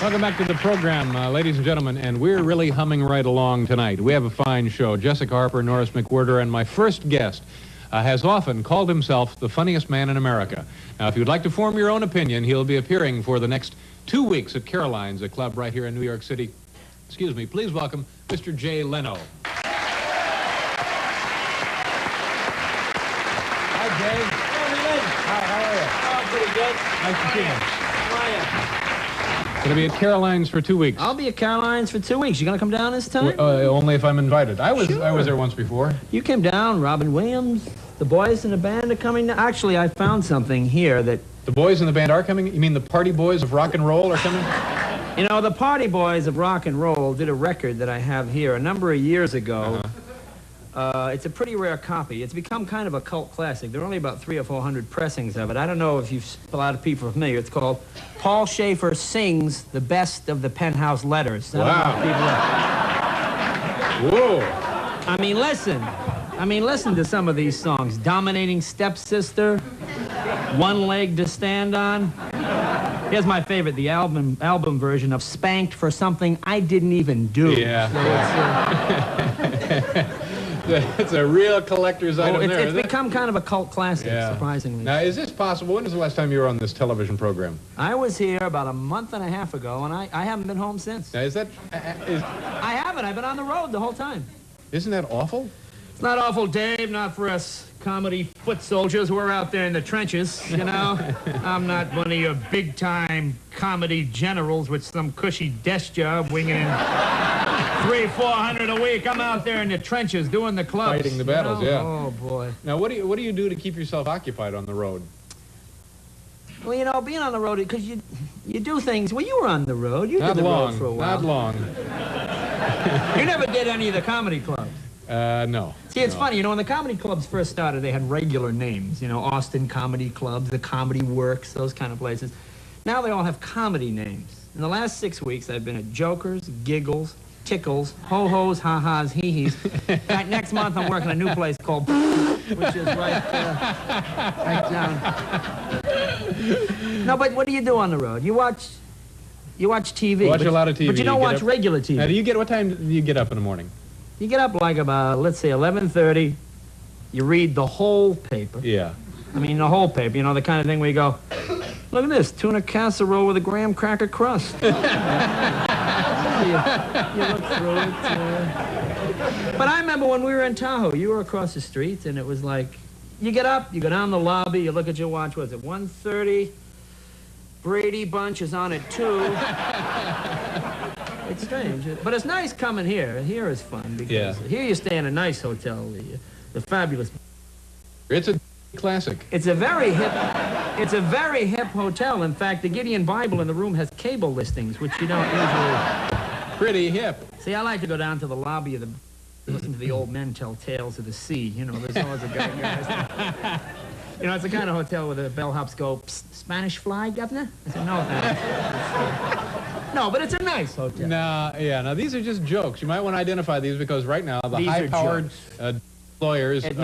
Welcome back to the program, ladies and gentlemen, and we're really humming right along tonight. We have a fine show. Jessica Harper, Norris McWhirter, and my first guest has often called himself the funniest man in America. Now, if you'd like to form your own opinion, he'll be appearing for the next 2 weeks at Caroline's, a club right here in New York City. Excuse me, please welcome Mr. Jay Leno. Hi, Jay. Hi, how are you? Oh, pretty good. Nice to see you. How are you? Going to be at Caroline's for 2 weeks. I'll be at Caroline's for 2 weeks. You gonna come down this time? Only if I'm invited. I was Sure. there once before. You came down. Robin Williams, the boys in the band are coming. Actually, I found something here that... The boys in the band are coming? You mean the party boys of rock and roll are coming? You know, the Party Boys of Rock and Roll did a record that I have here a number of years ago. It's a pretty rare copy. It's become kind of a cult classic. There are only about 300 or 400 pressings of it. I don't know if a lot of people are familiar. It's called Paul Schaefer Sings the Best of the Penthouse Letters. Wow. Whoa. I mean, listen to some of these songs. Dominating Stepsister, One Leg to Stand On. Here's my favorite, the album version of Spanked for Something I Didn't Even Do. Yeah. So it's a real collector's item there. It's become kind of a cult classic, surprisingly. Now, is this possible? When was the last time you were on this television program? I was here about a month and a half ago, and I haven't been home since. Now, is that... I haven't. I've been on the road the whole time. Isn't that awful? It's not awful, Dave, not for us comedy foot soldiers who are out there in the trenches, you know? I'm not one of your big-time comedy generals with some cushy desk job winging in 300-400 a week. I'm out there in the trenches doing the clubs. Fighting the battles, you know? yeah. Oh, boy. Now, what do you do to keep yourself occupied on the road? Well, you know, being on the road, because you do things... Well, you were on the road. You did the road for a while. Not long. You never did any of the comedy clubs. No. See, it's funny, you know, when the comedy clubs first started, they had regular names, you know, Austin Comedy Clubs, the Comedy Works, those kind of places. Now they all have comedy names. In the last 6 weeks, I've been at Jokers, Giggles, Tickles, Ho-Hos, Ha-Has, Hee-Hees. In fact, next month I'm working a new place called which is right down. No, but what do you do on the road? You watch TV. Watch a lot of TV. But you don't watch regular TV. Now, what time do you get up in the morning? You get up like about, let's say, 11:30. You read the whole paper. Yeah. I mean, the whole paper. You know, the kind of thing where you go, look at this, tuna casserole with a graham cracker crust. you look through it. But I remember when we were in Tahoe, you were across the street, and it was like, you get up, you go down the lobby, you look at your watch, what is it, 1:30? Brady Bunch is on at 2. It's strange, but it's nice coming here. Here is fun because here you stay in a nice hotel, the fabulous. It's a classic. It's a very hip hotel. In fact, the Gideon Bible in the room has cable listings, which you don't usually. Pretty hip. See, I like to go down to the lobby of the, listen to the old men tell tales of the sea. You know, there's always a guy. You know, it's the kind of hotel where the bellhops go, Spanish fly, governor? I said, no, thanks. No, but it's a nice hotel. Now these are just jokes. You might want to identify these because right now the high-powered lawyers it's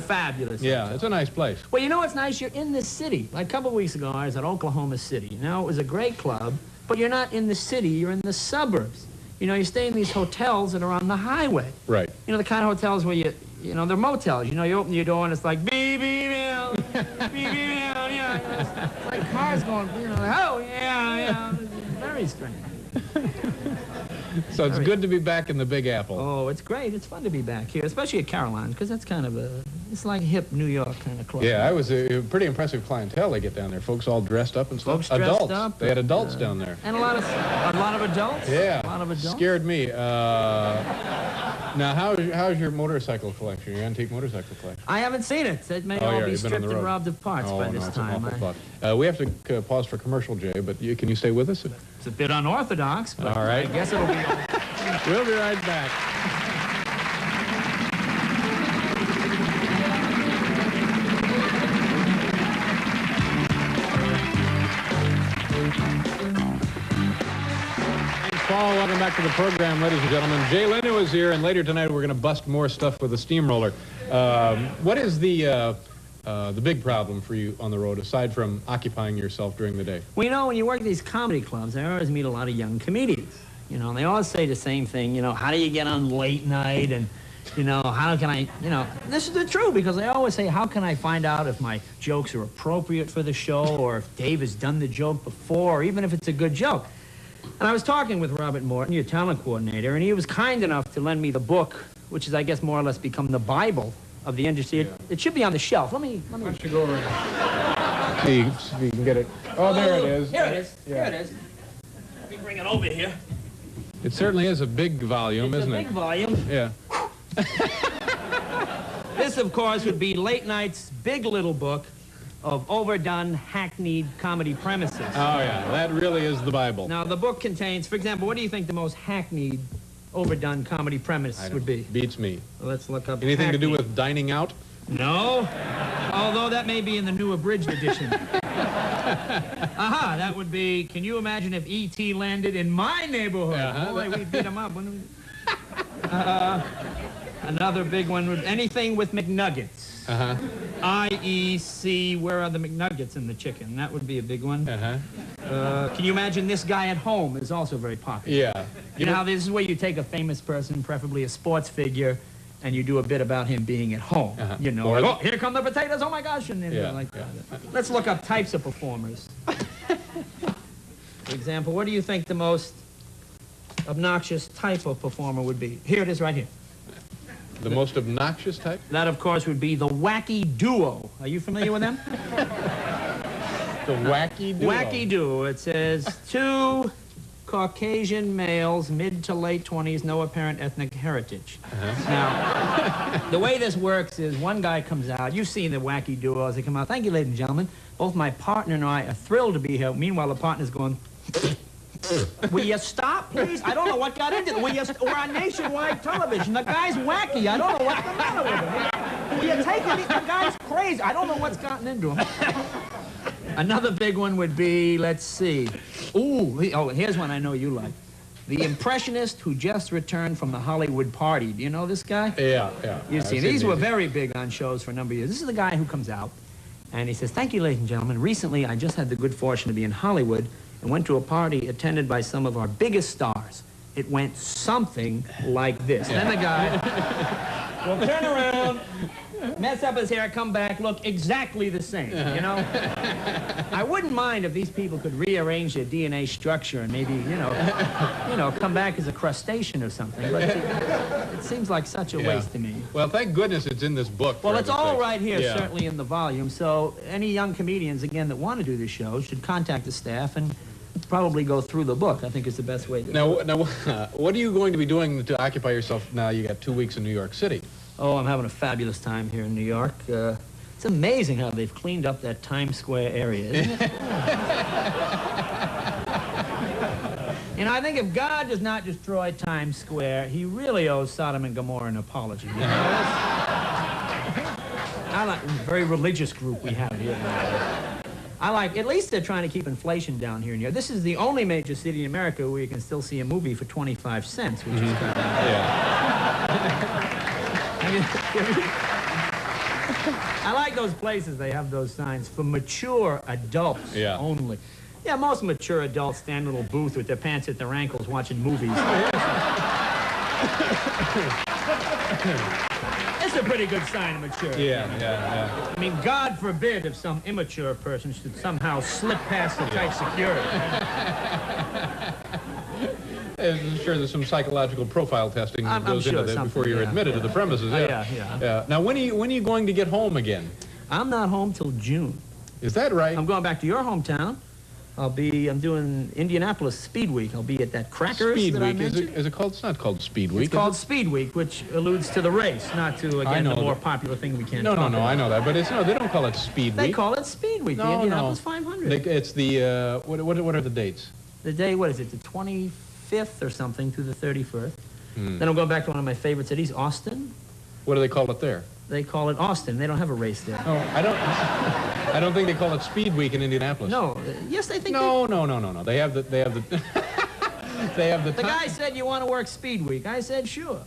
fabulous. Yeah, hotel. It's a nice place. Well, you know what's nice? You're in the city. Like a couple of weeks ago, I was at Oklahoma City. You know, it was a great club, but you're not in the city. You're in the suburbs. You know, you stay in these hotels that are on the highway. Right. You know, the kind of hotels where you know, they're motels. You know, you open your door and it's like, beep, beep, beep, beep, beep, yeah. It's like cars going, you know, like, oh, yeah. It's very strange. So it's good to be back in the Big Apple. Oh, it's great. It's fun to be back here, especially at Caroline's, because that's kind of it's like hip New York kind of club. Yeah, I was a pretty impressive clientele they get down there. Folks all dressed up and stuff. Folks dressed adults. Up. They had adults down there. And a lot of adults? Yeah. A lot of adults? Scared me. Now, how's your motorcycle collection, your antique motorcycle collection? I haven't seen it. It may all be stripped and robbed of parts by this time. It's an awful thought. We have to pause for commercial, Jay, but can you stay with us? It's a bit unorthodox, but all right. I guess it'll be... We'll be right back. Paul, welcome back to the program, ladies and gentlemen. Jay Leno is here, and later tonight we're going to bust more stuff with the Steamroller. What is the the big problem for you on the road, aside from occupying yourself during the day? Well, you know, when you work at these comedy clubs, I always meet a lot of young comedians. You know, and they always say the same thing, you know, how do you get on late night? And, you know, how can I, you know, this is the truth, because they always say, how can I find out if my jokes are appropriate for the show, or if Dave has done the joke before, or even if it's a good joke. And I was talking with Robert Morton, your talent coordinator, and he was kind enough to lend me the book, which is, I guess, more or less become the Bible of the industry. It should be on the shelf. Let me. Why don't you go over and see if you can get it. Oh, there it is. Here it is. Yeah. Here it is. Let me bring it over here. It certainly is a big volume, isn't it? It's a big volume. Yeah. This, of course, would be Late Night's big little book of overdone, hackneyed comedy premises. Oh, yeah. That really is the Bible. Now, the book contains, for example, what do you think the most hackneyed, overdone comedy premise would be? Beats me. Well, let's look up Anything hackneyed. to do with dining out? No. Although that may be in the new abridged edition. Aha, that would be, can you imagine if E.T. landed in my neighborhood? Boy, we'd beat him up, wouldn't we? Another big one would, anything with McNuggets. I.e., see, where are the McNuggets in the chicken? That would be a big one. Can you imagine this guy at home is also very popular. Yeah. You know how this is where you take a famous person, preferably a sports figure, and you do a bit about him being at home. You know, like, oh, here come the potatoes, oh my gosh, and like that. Let's look up types of performers. For example, what do you think the most obnoxious type of performer would be? Here it is right here. The most obnoxious type? That, of course, would be the wacky duo. Are you familiar with them? The wacky duo? Wacky duo. It says, two Caucasian males, mid to late 20s, no apparent ethnic heritage. Now, the way this works is one guy comes out. You've seen the wacky duos. They come out. Thank you, ladies and gentlemen. Both my partner and I are thrilled to be here. Meanwhile, the partner's going... Will you stop, please? I don't know what got into it. We're on nationwide television. The guy's wacky. I don't know what's the matter with him. Will you take it? The guy's crazy. I don't know what's gotten into him. Another big one would be, let's see. Ooh, oh, here's one I know you like. The impressionist who just returned from the Hollywood party. Do you know this guy? Yeah. You see, these were very big on shows for a number of years. This is the guy who comes out, and he says, thank you, ladies and gentlemen. Recently, I just had the good fortune to be in Hollywood and went to a party attended by some of our biggest stars. It went something like this. Then the guy will turn around, mess up his hair, come back, look exactly the same, you know? I wouldn't mind if these people could rearrange their DNA structure and maybe, you know, come back as a crustacean or something. But it seems like such a waste to me. Well, thank goodness it's in this book. Well, it's all right here, certainly in the volume. So any young comedians, again, that want to do this show should contact the staff and probably go through the book. I think it's the best way to do it. Now, what are you going to be doing to occupy yourself now you got 2 weeks in New York City? Oh, I'm having a fabulous time here in New York. It's amazing how they've cleaned up that Times Square area, isn't it? You know, I think if God does not destroy Times Square, he really owes Sodom and Gomorrah an apology. You know? I like a very religious group we have here. I like, at least they're trying to keep inflation down here in New York. This is the only major city in America where you can still see a movie for 25 cents, which is kind of... I like those places. They have those signs for mature adults only. Yeah, most mature adults stand in a little booth with their pants at their ankles watching movies. It's a pretty good sign of maturity. Yeah. I mean, God forbid if some immature person should somehow slip past the tight security. I'm sure there's some psychological profile testing that goes sure into that before you're admitted to the premises. Yeah. Now, when are you going to get home again? I'm not home till June. Is that right? I'm going back to your hometown. I'm doing Indianapolis Speed Week. I'll be at that Crackers Speed that I Week. mentioned. Is it called? It's not called Speed Week. It's called Speed Week, which alludes to the race, not to, again, the more popular thing we can't talk about. No, I know that, but they don't call it Speed Week. They call it Speed Week, the Indianapolis 500. It's the, what are the dates? The day, what is it, the 25th or something through the 31st. Then I'll go back to one of my favorite cities, Austin. What do they call it there? They call it Austin. They don't have a race there. Oh, I don't think they call it Speed Week in Indianapolis. No. Yes, they think No. They have the The guy said, you want to work Speed Week? I said, sure.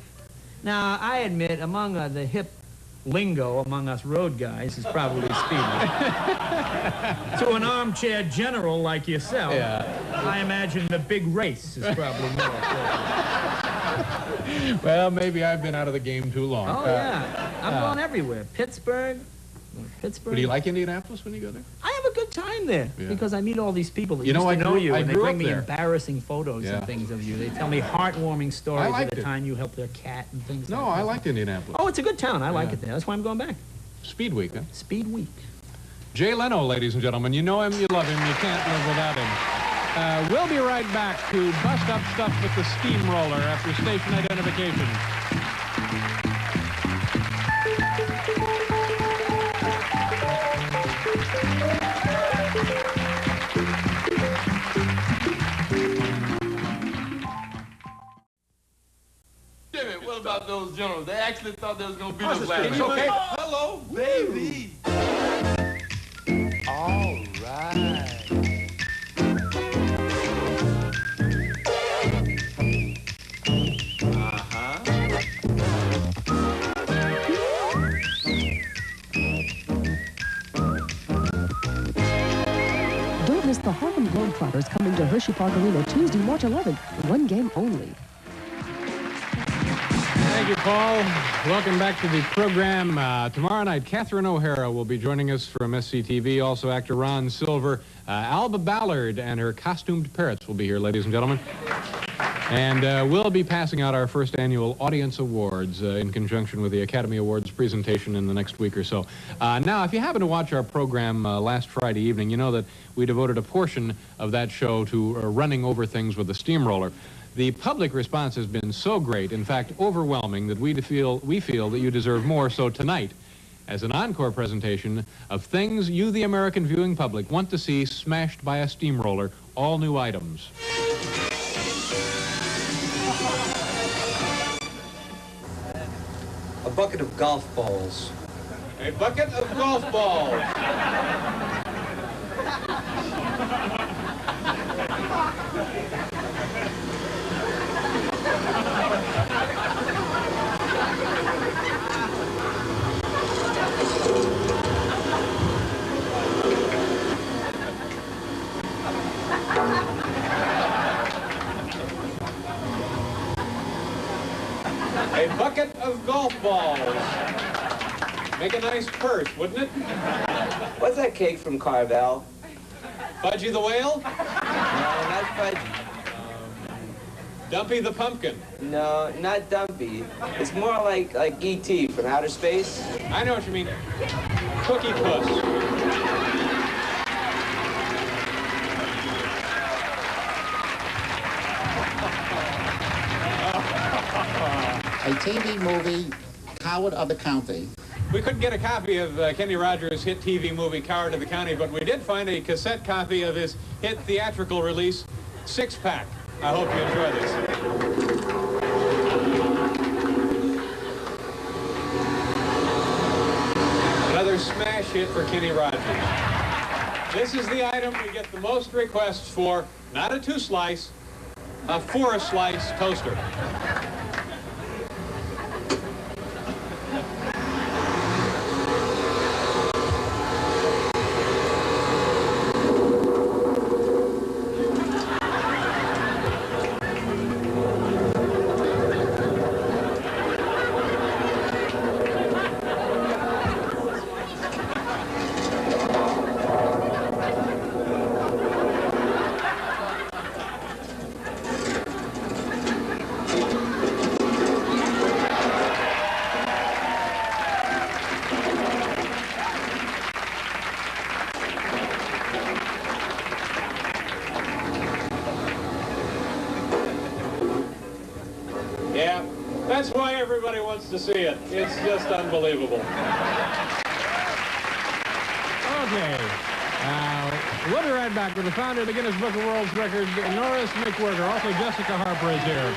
Now, I admit, among the hip lingo among us road guys is probably speedway. To an armchair general like yourself, I imagine the big race is probably more appropriate. Well, maybe I've been out of the game too long. Oh, yeah. I'm going everywhere. Pittsburgh. But do you like Indianapolis when you go there? I have a good time there because I meet all these people that You know, used to know you, I and they grew bring up me there. embarrassing photos and things of you. They tell me heartwarming stories of liked the it. time you helped their cat and things No, like that. I liked Indianapolis. Oh, it's a good town. I like it there. That's why I'm going back. Speed Week, huh? Speed Week. Jay Leno, ladies and gentlemen. You know him, you love him, you can't live without him. We'll be right back to bust up stuff with the Steamroller after station identification. What about those generals? They actually thought they was gonna beat us last It's night. okay. Hello, baby. All right. Don't miss the Harlem Globetrotters coming to Hershey Park Arena Tuesday, March 11th. One game only. Thank you, Paul. Welcome back to the program. Tomorrow night, Catherine O'Hara will be joining us from SCTV. Also, actor Ron Silver. Alba Ballard and her costumed parrots will be here, ladies and gentlemen. And we'll be passing out our first annual Audience Awards in conjunction with the Academy Awards presentation in the next week or so. Now, if you happen to watch our program last Friday evening, you know that we devoted a portion of that show to running over things with the Steamroller. The public response has been so great, in fact, overwhelming, that we feel that you deserve more. So tonight, as an encore presentation of things you, the American viewing public, want to see smashed by a steamroller, all new items. A bucket of golf balls. A bucket of golf balls. A bucket of golf balls. Make a nice purse, wouldn't it? What's that cake from Carvel? Fudgy the Whale? No, not fudgy. Dumpy the Pumpkin? No, not Dumpy. It's more like E.T. from outer space. I know what you mean. Cookie Puss. A TV movie, Coward of the County. We couldn't get a copy of Kenny Rogers' hit TV movie, Coward of the County, but we did find a cassette copy of his hit theatrical release, Six Pack. I hope you enjoy this. Another smash hit for Kenny Rogers. This is the item we get the most requests for, not a 2-slice, a 4-slice toaster. Yeah, that's why everybody wants to see it. It's just unbelievable. Okay. We'll be right back with the founder of the Guinness Book of World Records, Norris McWhirter. Also, Jessica Harper is here.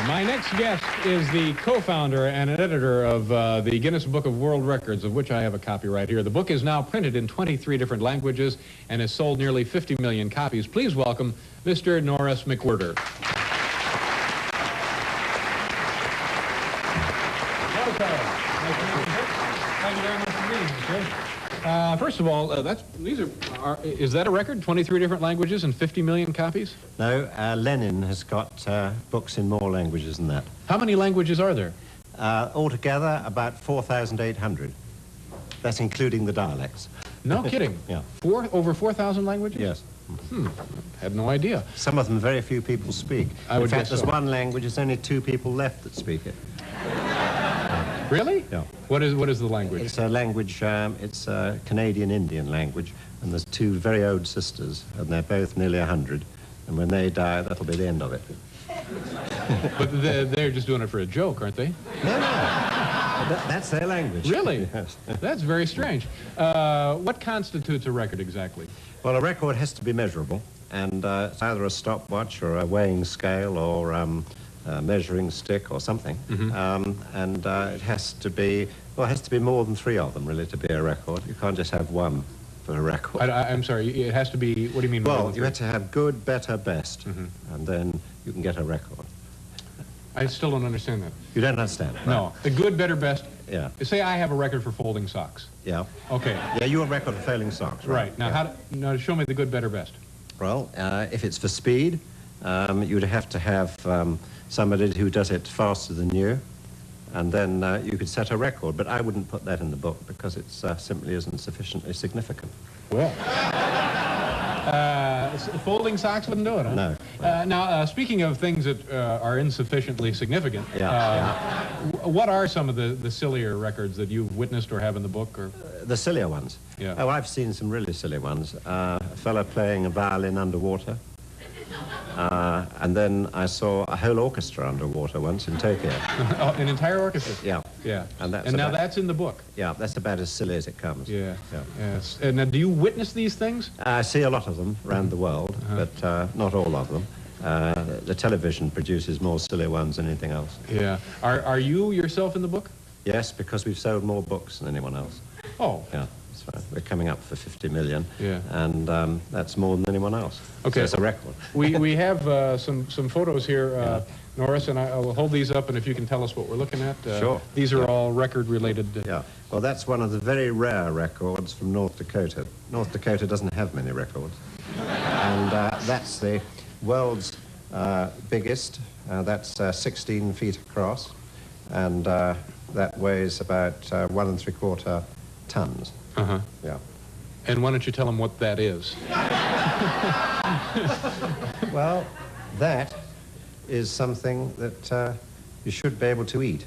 My next next guest is the co-founder and an editor of the Guinness Book of World Records, of which I have a copy right here. The book is now printed in 23 different languages and has sold nearly 50 million copies. Please welcome Mr. Norris McWhirter. Thank you very much for being here, sir. First of all, is that a record? 23 different languages and 50 million copies? No, Lenin has got books in more languages than that. How many languages are there? Altogether, about 4,800. That's including the dialects. No kidding. Yeah. Over 4,000 languages? Yes. Had no idea. Some of them very few people speak. I would In fact, guess there's so. one language, there's only 2 people left that speak it. Really? Yeah. What is the language? It's a language, it's a Canadian Indian language, and there's 2 very old sisters, and they're both nearly 100, and when they die, that'll be the end of it. But they're just doing it for a joke, aren't they? No. That's their language. Really? Yes. That's very strange. What constitutes a record exactly? Well, a record has to be measurable, and it's either a stopwatch or a weighing scale or a measuring stick or something. And it has to be, well, it has to be more than 3 of them, really, to be a record. You can't just have one for a record. I'm sorry, it has to be, what do you mean? Well, you have to have good, better, best, and then you can get a record. I still don't understand that. You don't understand? Right? No. The good, better, best. Yeah. Say I have a record for folding socks. Yeah. Okay. Yeah, you have a record for failing socks, right? Right. Now, Yeah. now show me the good, better, best. Well, if it's for speed, you'd have to have somebody who does it faster than you, and then you could set a record. But I wouldn't put that in the book because it simply isn't sufficiently significant. Well. Folding socks wouldn't do it, huh? No. Now, speaking of things that are insufficiently significant, what are some of the sillier records that you've witnessed or have in the book? Or The sillier ones? Yeah. Oh, I've seen some really silly ones. A fella playing a violin underwater. And then I saw a whole orchestra underwater once in Tokyo. An entire orchestra? Yeah. Yeah. And now that's in the book? Yeah, that's about as silly as it comes. Yeah. Yes. And now, do you witness these things? I see a lot of them around the world, but not all of them. The television produces more silly ones than anything else. Yeah. Are you yourself in the book? Yes, because we've sold more books than anyone else. Oh. Yeah, that's right. We're coming up for 50 million. Yeah. And that's more than anyone else. Okay. So it's a record. We have some photos here, Norris, and I will hold these up, and if you can tell us what we're looking at. Sure. These are all record-related. Yeah. Well, that's one of the very rare records from North Dakota. North Dakota doesn't have many records. And that's the world's biggest. That's 16 feet across. And that weighs about 1 3/4 tons. Uh-huh. Yeah. And why don't you tell them what that is? Well, that is something that you should be able to eat.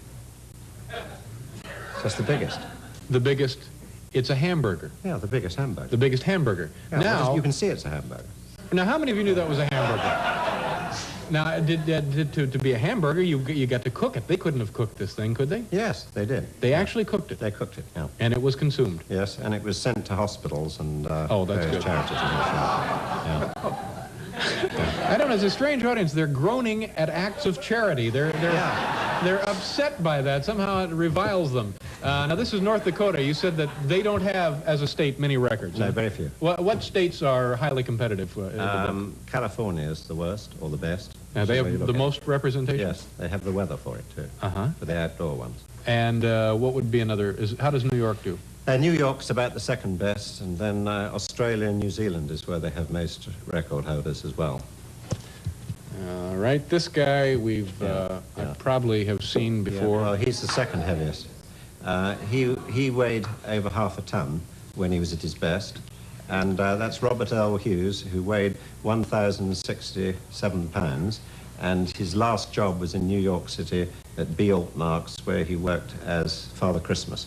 Just the biggest. The biggest, it's a hamburger. Yeah, the biggest hamburger. The biggest hamburger. Yeah, Now, you can see it's a hamburger. now, how many of you knew that was a hamburger? Now, to be a hamburger, you got to cook it. They couldn't have cooked this thing, could they? Yes, they did. They actually cooked it. They cooked it, yeah. And it was consumed. Yes, and it was sent to hospitals and Oh, that's various good. charities. And I don't know, it's a strange audience. They're groaning at acts of charity. They're upset by that. Somehow it reviles them. Now, this is North Dakota. You said that they don't have, as a state, many records. No, very few. What states are highly competitive? California is the worst or the best. Now, they whichever you have look the at. most representation? Yes, they have the weather for it too. Uh-huh. For the outdoor ones. And what would be another? How does New York do? New York's about the second best, and then Australia and New Zealand is where they have most record holders as well. All right, this guy I probably have seen before. Yeah, well, he's the second heaviest. He weighed over 1/2 ton when he was at his best, and that's Robert Earl Hughes, who weighed 1,067 pounds, and his last job was in New York City at B. Altmark's, where he worked as Father Christmas.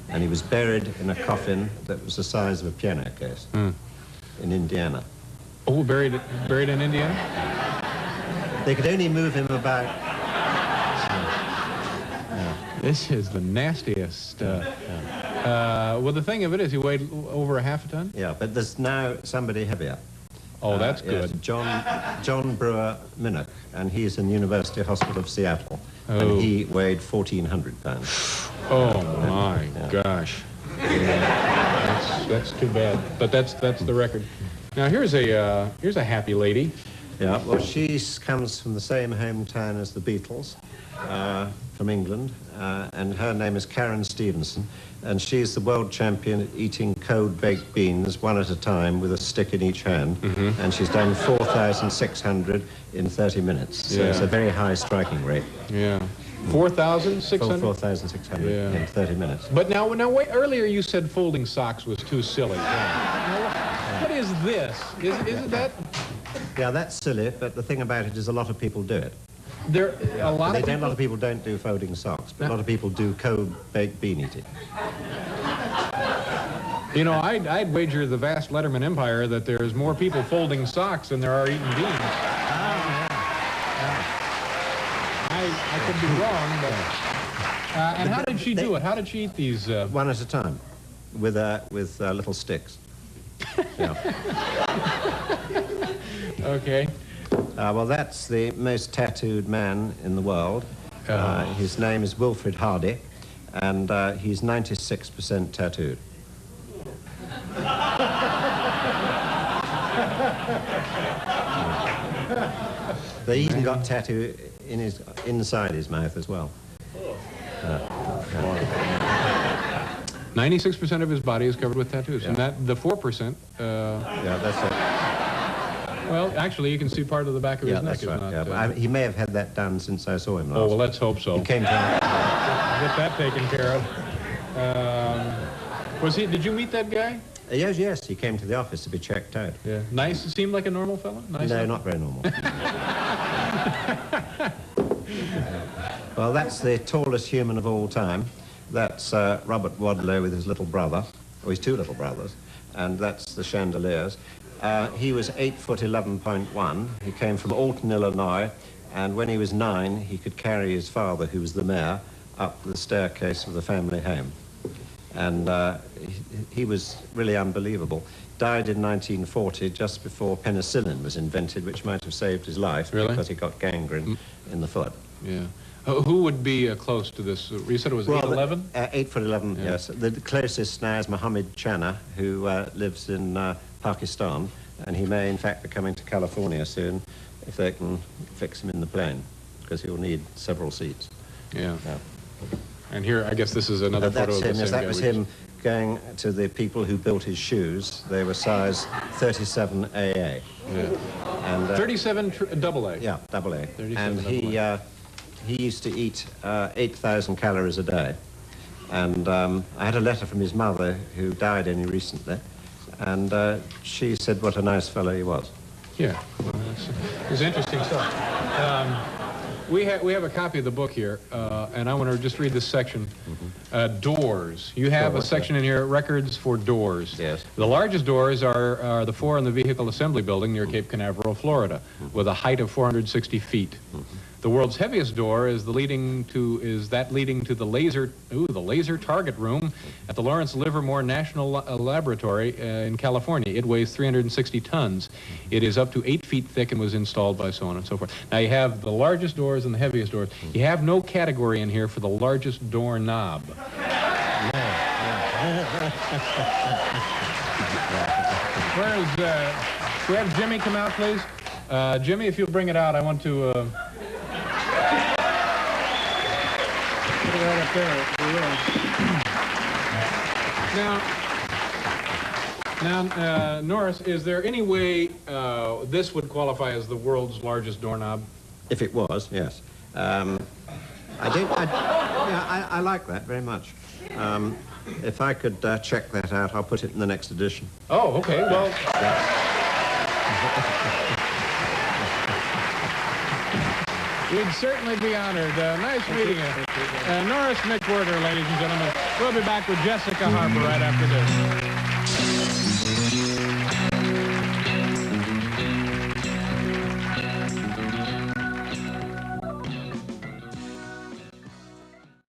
And he was buried in a coffin that was the size of a piano case in Indiana. Oh, buried in Indiana? They could only move him about... This is the nastiest. Well, the thing of it is, he weighed over 1/2 ton? Yeah, but there's now somebody heavier. Oh, that's Yes, good. John Brewer Minnock, and he's in the University Hospital of Seattle. and he weighed 1,400 pounds. Oh my gosh. Yeah, that's too bad. But that's the record. Now here's a happy lady. Yeah, well, she comes from the same hometown as the Beatles, from England, and her name is Karen Stevenson, and she's the world champion at eating cold baked beans one at a time with a stick in each hand, and she's done 4,600 in 30 minutes. So it's a very high striking rate. Yeah. 4,600? 4,600 in 30 minutes. But now wait, earlier you said folding socks was too silly. What is this? Isn't that? Yeah, that's silly, but the thing about it is a lot of people do it. A lot of people don't do folding socks, but a lot of people do cold baked bean eating. You know, I'd wager the vast Letterman empire that there's more people folding socks than there are eating beans. I could be wrong, but... and how did she do it? How did she eat these? One at a time, with little sticks. Yeah. Okay. Well, that's the most tattooed man in the world. His name is Wilfred Hardy, and he's 96% tattooed. They even got tattoo inside his mouth as well. 96% of his body is covered with tattoos, and that the 4%. Yeah, that's it. Well, actually, you can see part of the back of his neck. That's right. But he may have had that done since I saw him last. Oh well, let's hope so. He came to get that taken care of. Was he? Did you meet that guy? Yes. He came to the office to be checked out. Yeah. Nice. Seemed like a normal fellow. Nice. No, not very normal. Well, that's the tallest human of all time. That's Robert Wadlow with his little brother, or his two little brothers, and that's the Chandeliers. He was 8'11.1". He came from Alton, Illinois, and when he was 9, he could carry his father, who was the mayor, up the staircase of the family home. And he was really unbelievable. Died in 1940, just before penicillin was invented, which might have saved his life. Really? Because he got gangrene in the foot. Yeah. Who would be close to this? You said it was 8'11"? 8'11", yes. The closest now is Mohammed Chana, who lives in Pakistan, and he may, in fact, be coming to California soon if they can fix him in the plane, because he'll need several seats. Yeah. And here, I guess this is another photo of the same that guy. was him going to the people who built his shoes. They were size 37 AA. Yeah. And 37 double A. Yeah, double A. 37 and he used to eat 8,000 calories a day. And I had a letter from his mother, who died only recently, and she said what a nice fellow he was. Yeah, well, it's interesting stuff. We have a copy of the book here, and I want to just read this section. Doors. You have a section in here, records for doors. Yes. The largest doors are the four in the Vehicle Assembly Building near Cape Canaveral, Florida, with a height of 460 feet. The world's heaviest door is leading to the laser target room at the Lawrence Livermore National Laboratory in California. It weighs 360 tons. It is up to 8 feet thick and was installed by so on and so forth. Now you have the largest doors and the heaviest doors. You have no category in here for the largest door knob. Where's we have Jimmy come out, please? Jimmy, if you'll bring it out, I want to. Put it right up there. Now, Norris, is there any way this would qualify as the world's largest doorknob? If it was, yes. I like that very much. If I could check that out, I'll put it in the next edition. Oh, okay. Well. We'd certainly be honored. Nice meeting you. Norris McWhirter, ladies and gentlemen. We'll be back with Jessica Harper right after this.